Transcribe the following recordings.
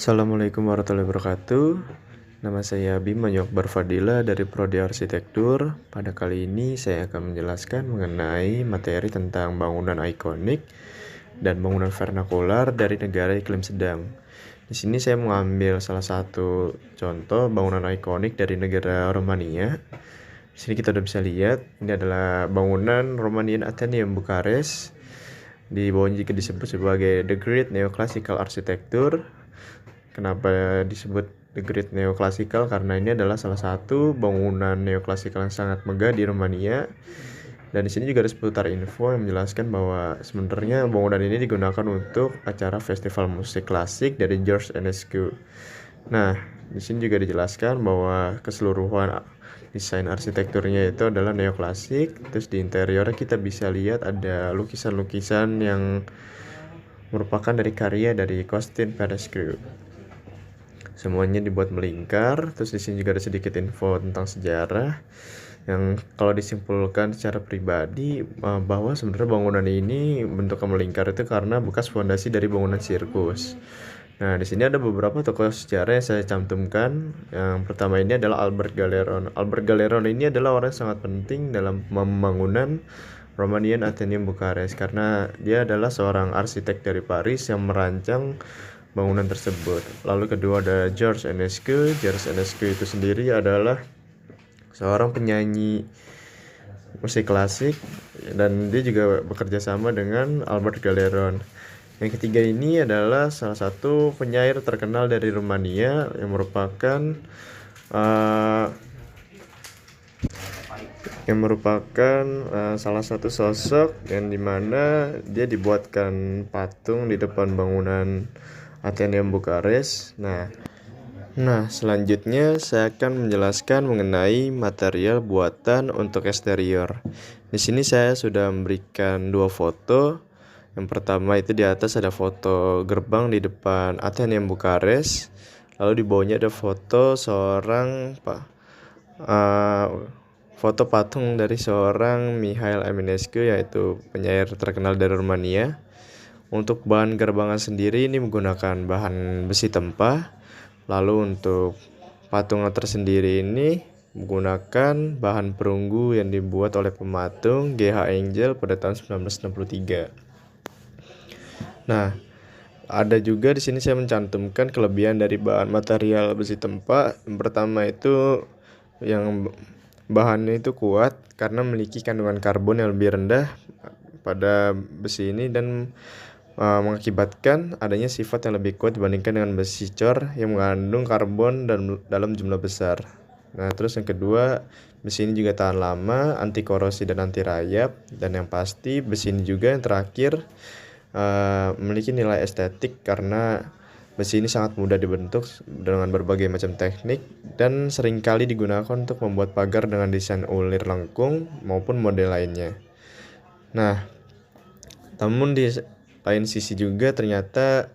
Assalamualaikum warahmatullahi wabarakatuh. Nama saya Bima Yokbar Fadila dari Prodi Arsitektur. Pada kali ini saya akan menjelaskan mengenai materi tentang bangunan ikonik dan bangunan vernakular dari negara iklim sedang. Di sini saya mengambil salah satu contoh bangunan ikonik dari negara Romania. Di sini kita udah bisa lihat, ini adalah bangunan Romanian Athenaeum Bucharest. Di bawahnya juga disebut sebagai The Great Neoclassical Architecture. Kenapa disebut The Great Neoclassical? Karena ini adalah salah satu bangunan neoklasikal yang sangat megah di Romania. Dan di sini juga ada seputar info yang menjelaskan bahwa sebenarnya bangunan ini digunakan untuk acara festival musik klasik dari George Enescu. Nah, di sini juga dijelaskan bahwa keseluruhan desain arsitekturnya itu adalah neoklasik. Terus di interiornya kita bisa lihat ada lukisan-lukisan yang merupakan dari karya dari Costin Perescu. Semuanya dibuat melingkar. Terus di sini juga ada sedikit info tentang sejarah yang kalau disimpulkan secara pribadi bahwa sebenarnya bangunan ini bentuknya melingkar itu karena bekas fondasi dari bangunan sirkus. Nah, di sini ada beberapa tokoh sejarah yang saya cantumkan. Yang pertama ini adalah Albert Galeron. Albert Galeron ini adalah orang yang sangat penting dalam pembangunan Romanian Athenaeum Bucharest karena dia adalah seorang arsitek dari Paris yang merancang bangunan tersebut. Lalu kedua ada George Enescu. George Enescu itu sendiri adalah seorang penyanyi musik klasik dan dia juga bekerja sama dengan Albert Galeron. Yang ketiga ini adalah salah satu penyair terkenal dari Rumania yang merupakan salah satu sosok yang dimana dia dibuatkan patung di depan bangunan Athenaeum Bucharest. Nah, selanjutnya saya akan menjelaskan mengenai material buatan untuk eksterior. Di sini saya sudah memberikan dua foto. Yang pertama itu di atas ada foto gerbang di depan Athenaeum Bucharest. Lalu di bawahnya ada foto foto patung dari seorang Mihail Eminescu, yaitu penyair terkenal dari Rumania. Untuk bahan gerbangan sendiri ini menggunakan bahan besi tempah. Lalu untuk patung tersendiri ini menggunakan bahan perunggu yang dibuat oleh pematung G.H. Engel pada tahun 1963. Nah, ada juga di sini saya mencantumkan kelebihan dari bahan material besi tempah. Yang pertama itu yang bahannya itu kuat karena memiliki kandungan karbon yang lebih rendah pada besi ini dan mengakibatkan adanya sifat yang lebih kuat dibandingkan dengan besi cor yang mengandung karbon dalam jumlah besar. Nah, terus yang kedua, besi ini juga tahan lama, anti korosi dan anti rayap. Dan yang pasti besi ini juga yang terakhir memiliki nilai estetik karena besi ini sangat mudah dibentuk dengan berbagai macam teknik dan seringkali digunakan untuk membuat pagar dengan desain ulir lengkung maupun model lainnya. Nah, namun di lain sisi juga ternyata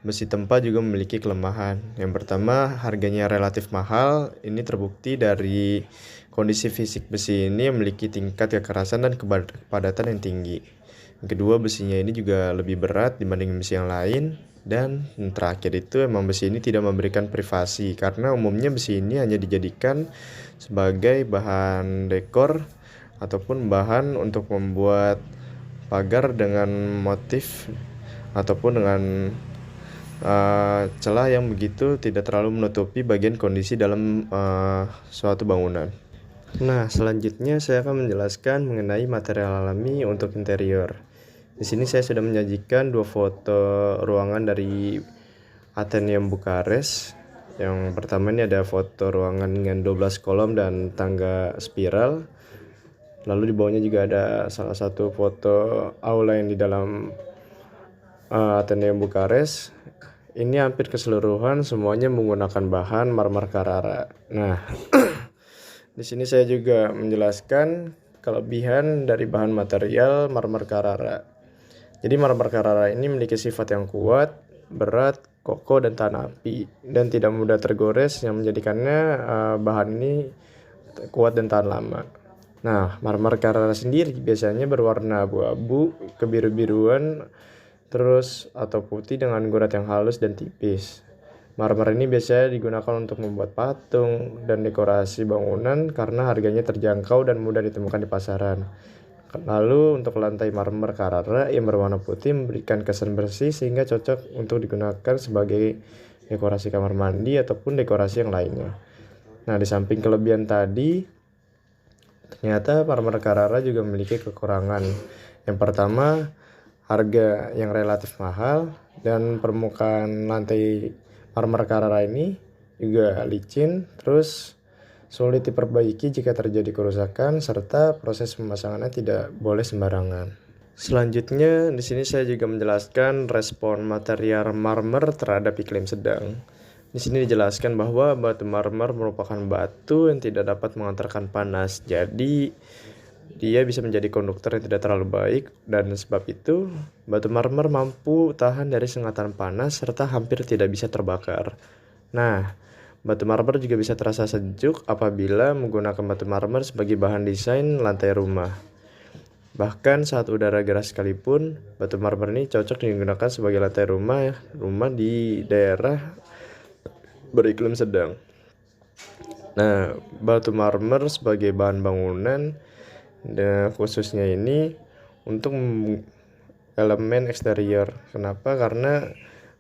besi tempah juga memiliki kelemahan. Yang pertama, harganya relatif mahal. Ini terbukti dari kondisi fisik besi ini yang memiliki tingkat kekerasan dan kepadatan yang tinggi. Yang kedua, besinya ini juga lebih berat dibanding besi yang lain. Dan yang terakhir itu emang besi ini tidak memberikan privasi karena umumnya besi ini hanya dijadikan sebagai bahan dekor ataupun bahan untuk membuat pagar dengan motif ataupun dengan celah yang begitu tidak terlalu menutupi bagian kondisi dalam suatu bangunan. Nah, selanjutnya saya akan menjelaskan mengenai material alami untuk interior. Di sini saya sudah menyajikan dua foto ruangan dari Athenaeum Bucharest. Yang pertama ini ada foto ruangan dengan 12 kolom dan tangga spiral. Lalu di bawahnya juga ada salah satu foto aula yang di dalam Athenaeum Bucharest. Ini hampir keseluruhan semuanya menggunakan bahan marmer Carrara. Nah, di sini saya juga menjelaskan kelebihan dari bahan material marmer Carrara. Jadi marmer Carrara ini memiliki sifat yang kuat, berat, kokoh dan tahan api dan tidak mudah tergores yang menjadikannya bahan ini kuat dan tahan lama. Nah, marmer Carrara sendiri biasanya berwarna abu-abu, kebiru-biruan, terus atau putih dengan gurat yang halus dan tipis. Marmer ini biasanya digunakan untuk membuat patung dan dekorasi bangunan karena harganya terjangkau dan mudah ditemukan di pasaran. Lalu untuk lantai marmer Carrara yang berwarna putih memberikan kesan bersih sehingga cocok untuk digunakan sebagai dekorasi kamar mandi ataupun dekorasi yang lainnya. Nah, di samping kelebihan tadi, ternyata marmer Carrara juga memiliki kekurangan. Yang pertama, harga yang relatif mahal dan permukaan lantai marmer Carrara ini juga licin, terus sulit diperbaiki jika terjadi kerusakan, serta proses pemasangannya tidak boleh sembarangan. Selanjutnya, di sini saya juga menjelaskan respon material marmer terhadap iklim sedang. Di sini dijelaskan bahwa batu marmer merupakan batu yang tidak dapat mengantarkan panas, jadi dia bisa menjadi konduktor yang tidak terlalu baik, dan sebab itu batu marmer mampu tahan dari sengatan panas serta hampir tidak bisa terbakar. Nah, batu marmer juga bisa terasa sejuk apabila menggunakan batu marmer sebagai bahan desain lantai rumah. Bahkan saat udara geras sekalipun, batu marmer ini cocok digunakan sebagai lantai rumah di daerah beriklim sedang. Nah, batu marmer sebagai bahan bangunan khususnya ini untuk elemen eksterior. Kenapa? Karena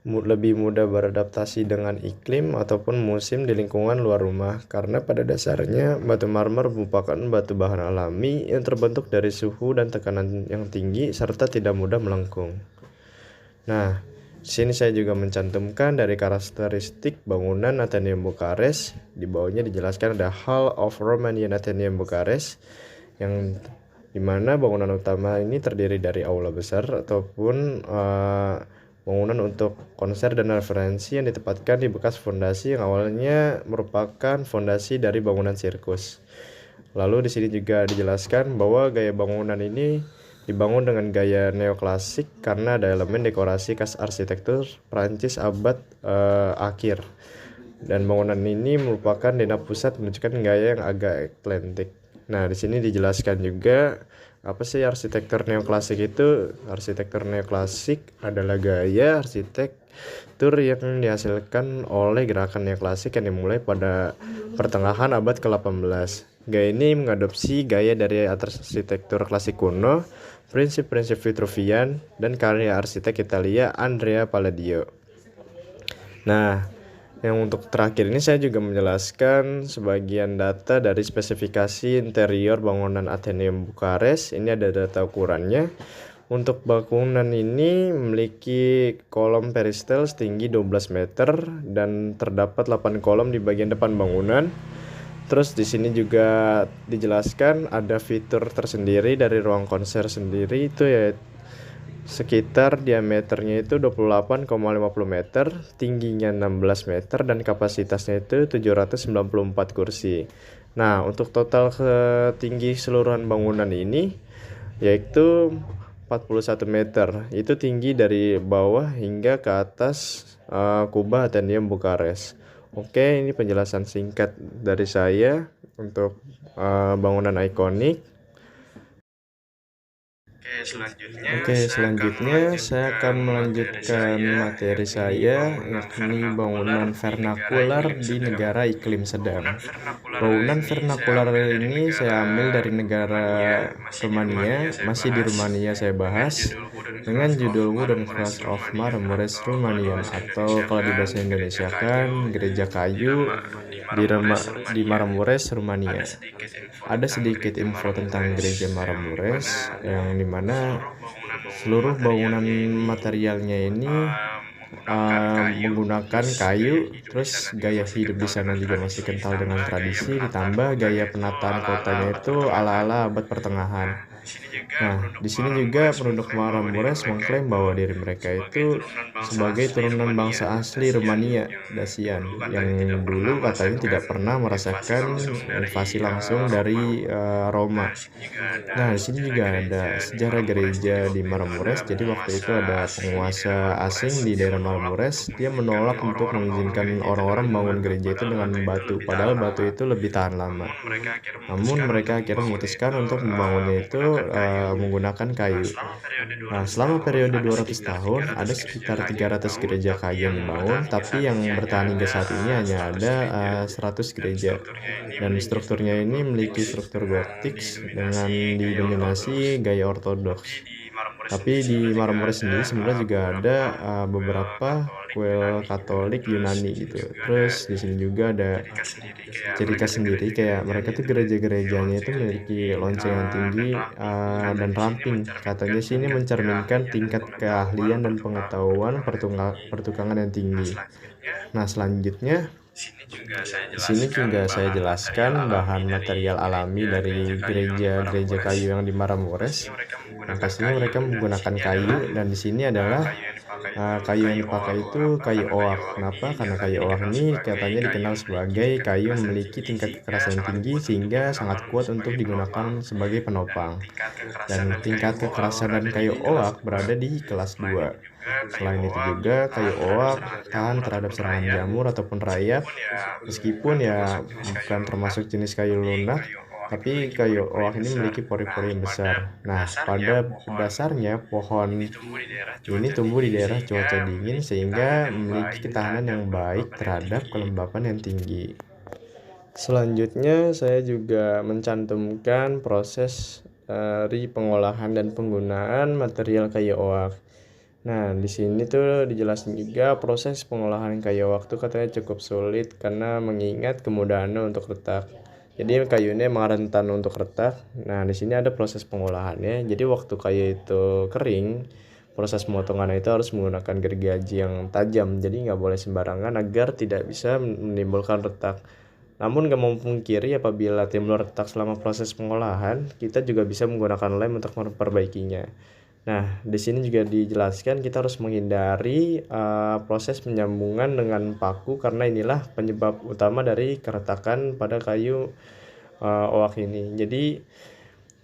lebih mudah beradaptasi dengan iklim ataupun musim di lingkungan luar rumah. Karena pada dasarnya batu marmer merupakan batu bahan alami yang terbentuk dari suhu dan tekanan yang tinggi serta tidak mudah melengkung. Nah, di sini saya juga mencantumkan dari karakteristik bangunan Atheneum Bucharest. Di bawahnya dijelaskan ada Hall of Romanian Atheneum Bucharest, yang dimana bangunan utama ini terdiri dari aula besar ataupun bangunan untuk konser dan referensi yang ditempatkan di bekas fondasi yang awalnya merupakan fondasi dari bangunan sirkus. Lalu di sini juga dijelaskan bahwa gaya bangunan ini dibangun dengan gaya neoklasik karena ada elemen dekorasi khas arsitektur Prancis abad akhir. Dan bangunan ini merupakan denah pusat menunjukkan gaya yang agak eklentik. Nah, di sini dijelaskan juga apa sih arsitektur neoklasik itu? Arsitektur neoklasik adalah gaya arsitektur yang dihasilkan oleh gerakan neoklasik yang dimulai pada pertengahan abad ke-18. Gaya ini mengadopsi gaya dari arsitektur klasik kuno, prinsip-prinsip Vitruvian, dan karya arsitek Italia Andrea Palladio. Nah, yang untuk terakhir ini saya juga menjelaskan sebagian data dari spesifikasi interior bangunan Atheneum Bucharest. Ini ada data ukurannya. Untuk bangunan ini memiliki kolom peristel setinggi 12 meter dan terdapat 8 kolom di bagian depan bangunan. Terus di sini juga dijelaskan ada fitur tersendiri dari ruang konser sendiri, itu ya sekitar diameternya itu 28,50 meter, tingginya 16 meter, dan kapasitasnya itu 794 kursi. Nah, untuk total tinggi seluruhan bangunan ini yaitu 41 meter. Itu tinggi dari bawah hingga ke atas kubah Atheneum Bucharest. Oke, ini penjelasan singkat dari saya untuk bangunan ikonik. Oke, selanjutnya saya akan melanjutkan materi saya, yakni bangunan vernakular di negara iklim sedang. Bangunan vernakular ini saya ambil dari negara Rumania, masih di Rumania saya bahas, dengan judul Wooden Cross of Maramuresh Romanian, atau kalau di bahasa Indonesia kan gereja kayu di Maramuresh, Rumania. Ada sedikit info tentang gereja Maramuresh, yang dimana seluruh bangunan materialnya ini menggunakan kayu. Terus gaya hidup di sana juga masih kental dengan tradisi, ditambah gaya penataan kotanya itu ala-ala abad pertengahan. Nah, di sini juga penduduk Maramuresh mengklaim bahwa diri mereka itu sebagai turunan bangsa asli Rumania, Dacian, yang dulu katanya tidak pernah merasakan invasi langsung dari Roma. Nah, di sini juga ada sejarah gereja di Maramuresh. Jadi waktu itu ada penguasa asing di daerah Maramuresh, dia menolak untuk mengizinkan orang-orang membangun gereja itu dengan batu, padahal batu itu lebih tahan lama. Namun mereka akhirnya memutuskan untuk membangunnya itu menggunakan kayu. Nah, selama periode 200 tahun, ada sekitar 300 gereja kayu yang dibangun, tapi yang bertahan hingga saat ini hanya ada 100 gereja. Dan strukturnya ini memiliki struktur gotik dengan didominasi gaya ortodoks. Tapi di Marmaris sendiri sebenarnya juga ada beberapa kuil Katolik Yunani gitu. Terus di sini juga ada ciri khas sendiri kayak mereka tuh gereja-gerejanya itu memiliki lonceng yang tinggi dan ramping. Katanya sih ini mencerminkan tingkat keahlian dan pengetahuan pertukangan yang tinggi. Nah, selanjutnya di sini juga saya jelaskan bahan material alami dari gereja-gereja kayu yang di Maramures. Yang pastinya mereka menggunakan kayu, dan di sini adalah kayu yang dipakai itu kayu oak. Kenapa? Karena kayu oak ini katanya dikenal sebagai kayu yang memiliki tingkat kekerasan tinggi sehingga sangat kuat untuk digunakan sebagai penopang. Dan tingkat kekerasan dan kayu oak berada di kelas 2. Selain itu juga kayu oak tahan terhadap serangan jamur ataupun rayap, meskipun ya bukan termasuk jenis kayu lunak, tapi kayu oak ini memiliki pori-pori yang besar. Nah, pada dasarnya pohon ini tumbuh di daerah cuaca dingin sehingga memiliki ketahanan yang baik terhadap kelembapan yang tinggi. Selanjutnya saya juga mencantumkan proses dari pengolahan dan penggunaan material kayu oak. Nah, di sini tuh dijelasin juga proses pengolahan kayu oak tuh katanya cukup sulit karena mengingat kemudahannya untuk retak. Jadi kayunya emang rentan untuk retak. Nah, di sini ada proses pengolahannya. Jadi waktu kayu itu kering, proses pemotongan itu harus menggunakan gergaji yang tajam. Jadi nggak boleh sembarangan agar tidak bisa menimbulkan retak. Namun nggak memungkiri apabila timbul retak selama proses pengolahan, kita juga bisa menggunakan lem untuk memperbaikinya. Nah, di sini juga dijelaskan kita harus menghindari proses penyambungan dengan paku karena inilah penyebab utama dari keretakan pada kayu oak ini. Jadi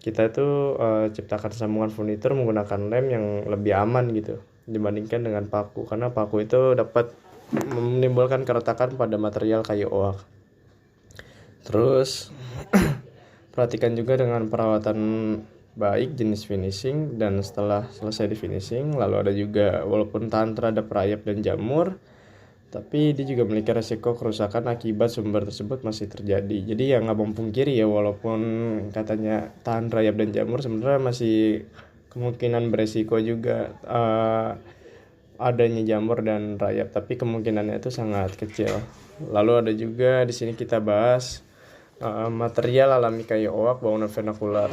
kita itu ciptakan sambungan furnitur menggunakan lem yang lebih aman gitu dibandingkan dengan paku, karena paku itu dapat menimbulkan keretakan pada material kayu oak. Terus perhatikan juga dengan perawatan baik jenis finishing, dan setelah selesai di finishing lalu ada juga walaupun tahan terhadap rayap dan jamur, tapi dia juga memiliki resiko kerusakan akibat sumber tersebut masih terjadi. Jadi ya nggak memungkiri ya, walaupun katanya tahan rayap dan jamur, sebenarnya masih kemungkinan beresiko juga adanya jamur dan rayap, tapi kemungkinannya itu sangat kecil. Lalu ada juga di sini kita bahas material alami kayu oak bangunan vernakular.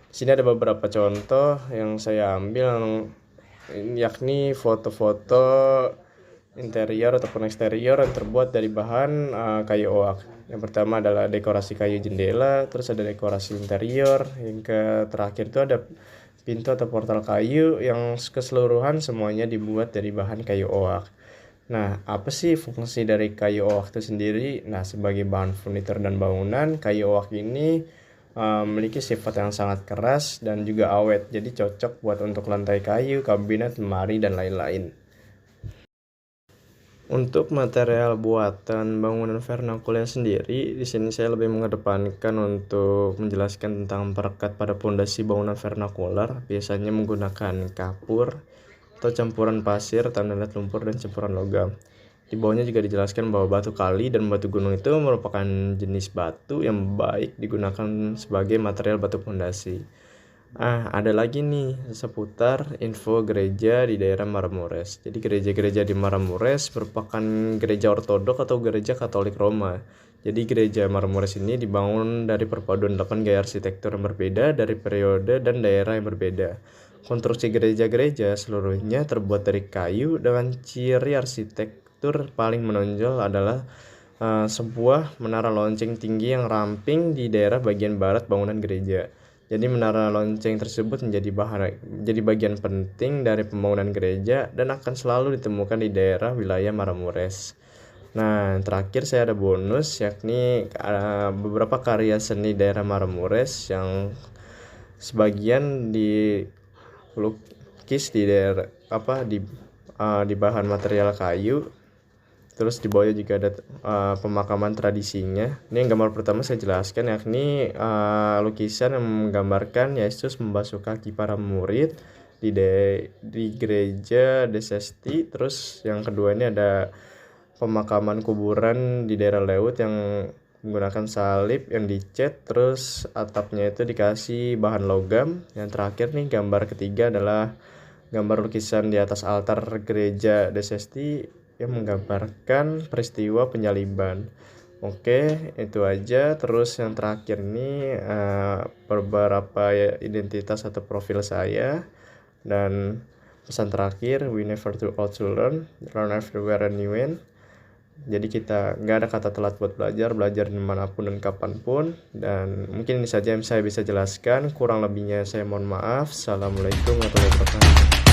Di sini ada beberapa contoh yang saya ambil, yakni foto-foto interior ataupun eksterior yang terbuat dari bahan kayu oak. Yang pertama adalah dekorasi kayu jendela, terus ada dekorasi interior, yang terakhir itu ada pintu atau portal kayu yang keseluruhan semuanya dibuat dari bahan kayu oak. Nah, apa sih fungsi dari kayu oak itu sendiri? Nah, sebagai bahan furnitur dan bangunan, kayu oak ini memiliki sifat yang sangat keras dan juga awet. Jadi cocok buat untuk lantai kayu, kabinet, lemari, dan lain-lain. Untuk material buatan bangunan vernakular sendiri, di sini saya lebih mengedepankan untuk menjelaskan tentang perekat pada pondasi bangunan vernakular, biasanya menggunakan kapur atau campuran pasir, tanah lumpur, dan campuran logam. Di bawahnya juga dijelaskan bahwa batu kali dan batu gunung itu merupakan jenis batu yang baik digunakan sebagai material batu pondasi. Ada lagi nih seputar info gereja di daerah Maramures. Jadi gereja-gereja di Maramures merupakan gereja ortodok atau gereja Katolik Roma. Jadi gereja Maramures ini dibangun dari perpaduan 8 gaya arsitektur yang berbeda dari periode dan daerah yang berbeda. Konstruksi gereja-gereja seluruhnya terbuat dari kayu dengan ciri arsitektur paling menonjol adalah sebuah menara lonceng tinggi yang ramping di daerah bagian barat bangunan gereja. Jadi menara lonceng tersebut menjadi bagian penting dari pembangunan gereja dan akan selalu ditemukan di daerah wilayah Maramures. Nah, terakhir saya ada bonus, yakni beberapa karya seni daerah Maramures yang sebagian dilukis di daerah di bahan material kayu. Terus di bawahnya juga ada pemakaman tradisinya. Ini yang gambar pertama saya jelaskan, yakni lukisan yang menggambarkan Yesus membasuh kaki para murid di gereja Desesti. Terus yang kedua ini ada pemakaman kuburan di daerah Leut yang menggunakan salib yang dicat, terus atapnya itu dikasih bahan logam. Yang terakhir nih, gambar ketiga adalah gambar lukisan di atas altar gereja Desesti yang menggambarkan peristiwa penyaliban. Oke, itu aja. Terus yang terakhir ini beberapa identitas atau profil saya, dan pesan terakhir, we never too old to learn everywhere and when. Jadi kita nggak ada kata telat buat belajar dimanapun dan kapanpun. Dan mungkin ini saja yang saya bisa jelaskan, kurang lebihnya saya mohon maaf. Assalamualaikum warahmatullahi wabarakatuh.